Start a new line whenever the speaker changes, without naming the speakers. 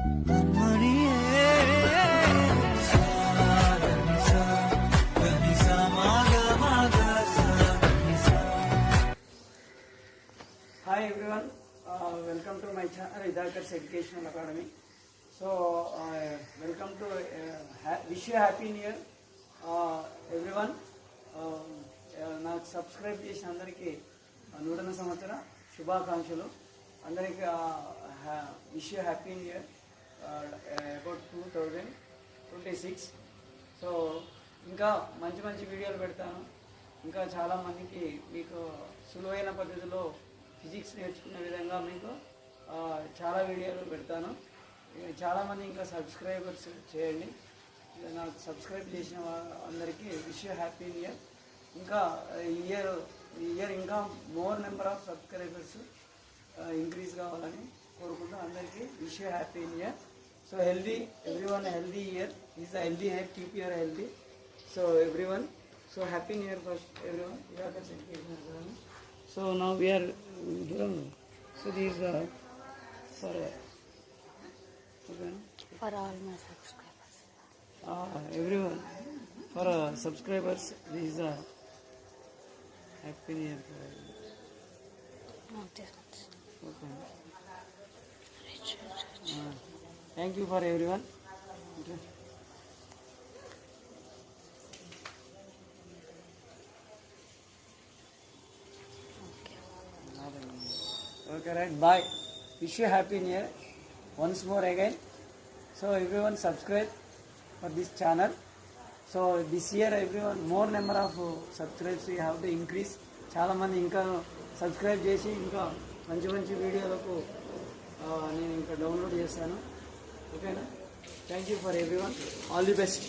Hi everyone, welcome to my channel Hidayat's Educational Academy. So welcome to wish you happy new year everyone. నాకు subscribe చేసిన అందరికీ నూతన సంవత్సర శుభాకాంక్షలు. అందరికీ wish you happy new year about 2026. So ఇంకా మంచి మంచి వీడియోలు పెడతాను. ఇంకా చాలామందికి మీకు సులువైన పద్ధతిలో ఫిజిక్స్ నేర్చుకునే విధంగా మీకు చాలా వీడియోలు పెడతాను. చాలామంది ఇంకా సబ్స్క్రైబర్స్ చేయండి. నాకు సబ్స్క్రైబ్ చేసిన అందరికీ wish you happy new year. ఇంకా ఈ ఇయర్ ఇంకా more number of subscribers increase కావాలని కోరుకుంటూ అందరికీ wish you happy new year. So everyone healthy year is a healthy head, keep your healthy. So everyone, so happy new year first everyone. So now we are so these for
all my subscribers.
Everyone, for subscribers, this is a happy new year. Okay. Thank you for everyone. Okay. Okay, right. Bye. Wish you happy new year once more again. So everyone subscribe for this channel. So this year everyone more number of subscribers we have to increase. చాలా మంది ఇంకా subscribe చేసి ఇంకా మంచి మంచి వీడియోలకు నేను ఇంకా download చేస్తాను. ఓకేనా? Thank you for everyone. All the best.